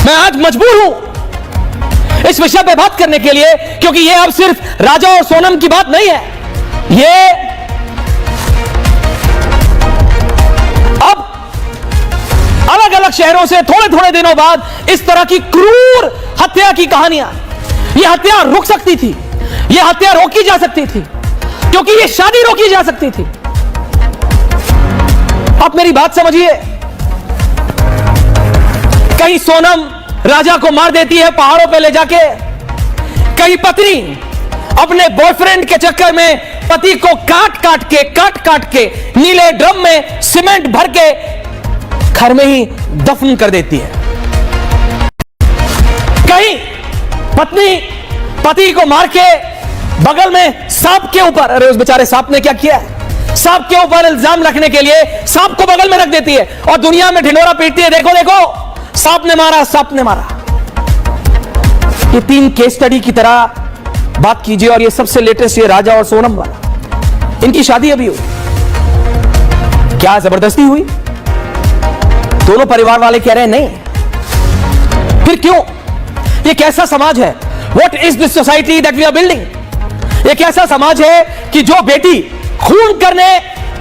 मैं आज मजबूर हूं इस विषय पे बात करने के लिए, क्योंकि ये अब सिर्फ राजा और सोनम की बात नहीं है। ये अब अलग अलग शहरों से थोड़े थोड़े दिनों बाद इस तरह की क्रूर हत्या की कहानियां, यह हत्या रुक सकती थी, यह हत्या रोकी जा सकती थी, क्योंकि यह शादी रोकी जा सकती थी। आप मेरी बात समझिए। कहीं सोनम राजा को मार देती है पहाड़ों पे ले जाके, कहीं पत्नी अपने बॉयफ्रेंड के चक्कर में पति को काट काट के नीले ड्रम में सीमेंट भर के घर में ही दफन कर देती है। कहीं पत्नी पति को मार के बगल में सांप के ऊपर, अरे उस बेचारे सांप ने क्या किया है, सांप के ऊपर इल्जाम रखने के लिए सांप को बगल में रख देती है और दुनिया में ढिंढोरा पीटती है, देखो देखो सांप ने मारा, सांप ने मारा। ये 3 केस स्टडी की तरह बात कीजिए। और ये सबसे लेटेस्ट, ये राजा और सोनम वाला, इनकी शादी अभी हुई। क्या जबरदस्ती हुई? दोनों परिवार वाले कह रहे हैं नहीं। फिर क्यों? ये कैसा समाज है? What is this society that we are building? ये कैसा समाज है कि जो बेटी खून करने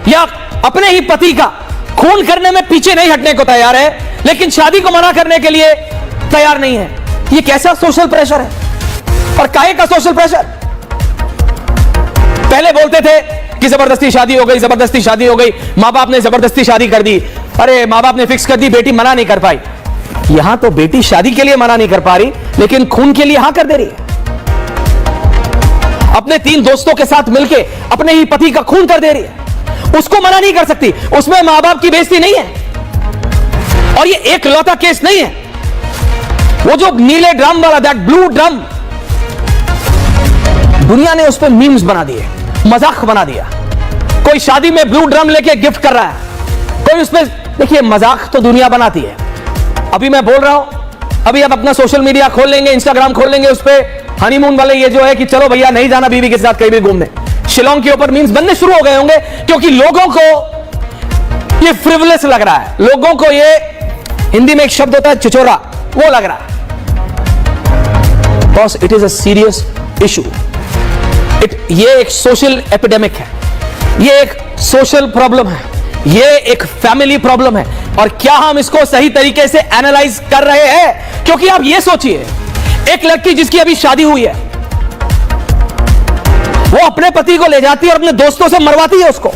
या अपने ही पति का खून करने में पीछे नहीं हटने को तैयार है, लेकिन शादी को मना करने के लिए तैयार नहीं है? ये कैसा सोशल प्रेशर है? और काहे का सोशल प्रेशर? पहले बोलते थे कि जबरदस्ती शादी हो गई, जबरदस्ती शादी हो गई, मां बाप ने जबरदस्ती शादी कर दी, अरे मां बाप ने फिक्स कर दी, बेटी मना नहीं कर पाई। यहां तो बेटी शादी के लिए मना नहीं कर पा रही, लेकिन खून के लिए हां कर दे रही है। अपने 3 दोस्तों के साथ मिलके अपने ही पति का खून कर दे रही है, उसको मना नहीं कर सकती। उसमें मां बाप की बेइज्जती नहीं है। और ये एक लौता केस नहीं है। वो जो नीले ड्रम वाला, दैट ब्लू ड्रम, दुनिया ने उस पर मीम्स बना दिए, मजाक बना दिया। कोई शादी में ब्लू ड्रम लेके गिफ्ट कर रहा है, कोई उसमें, देखिए मजाक तो दुनिया बनाती है। अभी मैं बोल रहा हूं, अभी आप अपना सोशल मीडिया खोल लेंगे, इंस्टाग्राम खोल लेंगे, उस पर हनीमून वाले ये जो है कि चलो भैया नहीं जाना बीवी के साथ कहीं भी घूमने, शिलोंग के ऊपर मीम्स बनने शुरू हो गए होंगे, क्योंकि लोगों को ये फ्रिवलेस लग रहा है। लोगों को ये, हिंदी में एक शब्द होता है चिचोरा, वो लग रहा है। Boss, it is a serious issue. ये एक सोशल एपिडेमिक है, ये एक सोशल प्रॉब्लम है, ये एक फैमिली प्रॉब्लम है। और क्या हम इसको सही तरीके से एनालाइज कर रहे हैं? क्योंकि आप ये सोचिए, एक लड़की जिसकी अभी शादी हुई है, वो अपने पति को ले जाती है और अपने दोस्तों से मरवाती है उसको,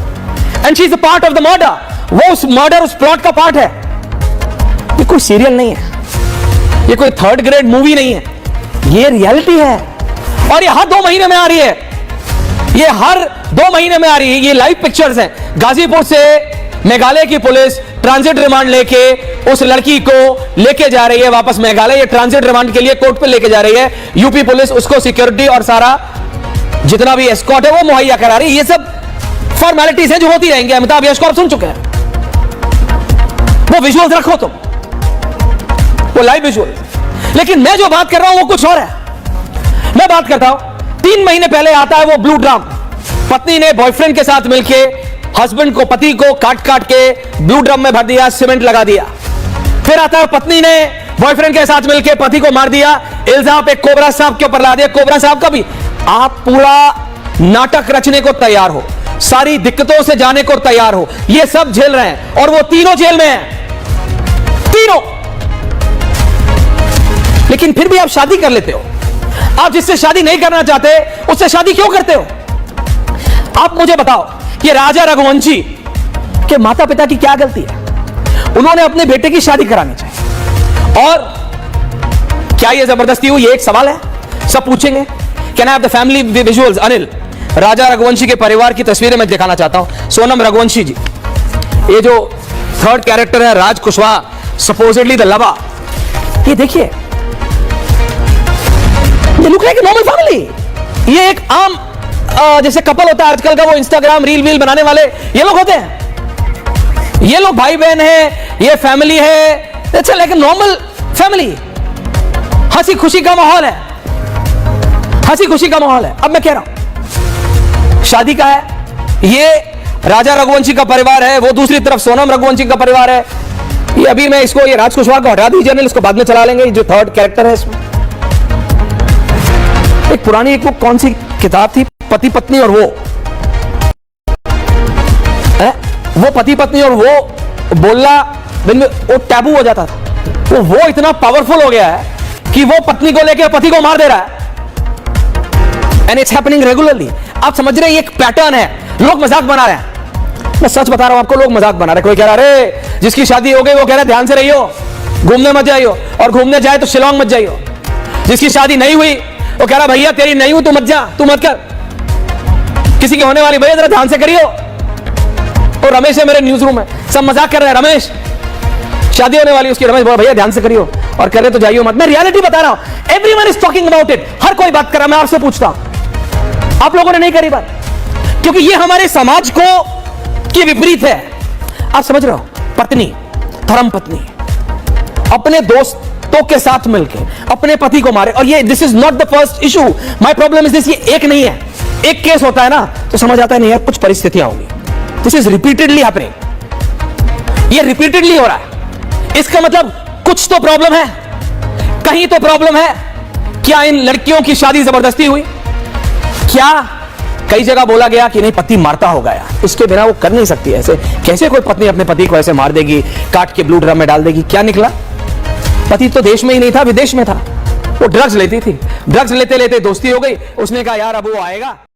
and she is a part of the murder. वो उस मर्डर, उस प्लॉट का पार्ट है। ये कोई सीरियल नहीं है, ये कोई 3rd ग्रेड मूवी नहीं है, ये रियलिटी है। और ये हर 2 महीने में आ रही है, ये हर 2 महीने में आ रही है। ये लाइव पिक्चर्स हैं। गाजीपुर से मेघालय की पुलिस ट्रांजिट रिमांड लेके उस लड़की को लेके जा रही है वापस मेघालय। ये ट्रांजिट रिमांड के लिए कोर्ट पे लेके जा रही है। यूपी पुलिस उसको सिक्योरिटी और सारा जितना भी एस्कॉर्ट है वो मुहैया करा रही है। ये सब फॉर्मेलिटीज हैं जो होती रहेंगी। अमिताभ यश को आप सुन चुके हैं, वो विजुअल्स रखो तुम, वो लाइव विजुअल। लेकिन मैं जो बात कर रहा हूं वो कुछ और है। मैं बात करता हूं 3 महीने पहले आता है वो ब्लू ड्रम। पत्नी ने बॉयफ्रेंड के साथ मिलके हस्बैंड को, पति को काट के ब्लू ड्रम में भर दिया, सीमेंट लगा दिया। फिर आता है पत्नी ने बॉयफ्रेंड के साथ मिलके पति को मार दिया, इल्जाम एक कोबरा सांप के ऊपर ला दिया। कोबरा सांप का भी आप पूरा नाटक रचने को तैयार हो, सारी दिक्कतों से जाने को तैयार हो, ये सब झेल रहे हैं और वो तीनों जेल में हैं, तीनों। लेकिन फिर भी आप शादी कर लेते हो। आप जिससे शादी नहीं करना चाहते उससे शादी क्यों करते हो? आप मुझे बताओ, ये राजा रघुवंशी के माता पिता की क्या गलती है? उन्होंने अपने बेटे की शादी करानी चाहिए। और क्या ये जबरदस्ती हुई? ये एक सवाल है, सब पूछेंगे। Can I have the family visuals? Anil, Raja Raghuvanshi के परिवार की तस्वीरें मैं दिखाना चाहता हूं। सोनम रघुवंशी जी, ये जो 3rd कैरेक्टर है राज कुशवाहा, सपोजिटली द लवा, ये देखिए, ये look like a normal family. ये एक आम जैसे कपल होता है आजकल का, वो इंस्टाग्राम रील वील बनाने वाले ये लोग होते हैं। ये लोग भाई बहन है, ये फैमिली है, it's like a normal family. हंसी खुशी का माहौल है, हंसी खुशी का माहौल है। अब मैं कह रहा हूं शादी का है, ये राजा रघुवंशी का परिवार है, वो दूसरी तरफ सोनम रघुवंशी का परिवार है। ये अभी मैं इसको, ये राज कुशवाहा को हटा दी जर्नल, इसको बाद में चला लेंगे, जो थर्ड कैरेक्टर है इसमें। एक पुरानी एक वो कौन सी किताब थी, पति पत्नी और वो पति पत्नी और वो बोलना वो टैबू हो जाता था। वो इतना पावरफुल हो गया है कि वो पत्नी को लेकर पति को मार दे रहा है, एंड इट्स हैपनिंग रेगुलरली। आप समझ रहे हैं ये एक पैटर्न है, लोग मजाक बना रहे हैं। मैं सच बता रहा हूं आपको, लोग मजाक बना रहे हैं। कोई कह रहा है अरे जिसकी शादी हो गई वो कह रहा है ध्यान से रहियो, घूमने मत जाइयो, और घूमने जाए तो शिलोंग मत जाइयो। जिसकी शादी नहीं हुई वो कह रहा भैया तेरी नहीं हुई, तू मत जा, तू मत कर। किसी की होने वाली भैया जरा ध्यान से करियो। और रमेश है मेरे न्यूज रूम में, सब मजाक कर रहे हैं, रमेश शादी होने वाली उसकी, रमेश बोला भैया ध्यान से करियो, और कर रहे तो जाइयो मत। मैं रियलिटी बता रहा हूं, everyone is talking about it, हर कोई बात कर रहा है। मैं आपसे पूछता हूं, आप लोगों ने नहीं करी बात, क्योंकि ये हमारे समाज को की विपरीत है। आप समझ रहे हो, पत्नी, धर्म पत्नी अपने दोस्तों के साथ मिलकर अपने पति को मारे, और ये this is not the first issue, my problem is this, ये एक नहीं है। एक केस होता है ना तो समझ आता है नहीं यार कुछ परिस्थितियां होंगी। दिस इज रिपीटेडली हैपनिंग, ये रिपीटेडली हो रहा है। इसका मतलब कुछ तो प्रॉब्लम है, कहीं तो प्रॉब्लम है। क्या इन लड़कियों की शादी जबरदस्ती हुई? क्या कई जगह बोला गया कि नहीं पति मारता होगा यार, इसके बिना वो कर नहीं सकती ऐसे, कैसे कोई पत्नी अपने पति को ऐसे मार देगी, काट के ब्लू ड्रम में डाल देगी? क्या निकला? पति तो देश में ही नहीं था, विदेश में था, वो ड्रग्स लेती थी, ड्रग्स लेते लेते दोस्ती हो गई, उसने कहा यार अब वो आएगा।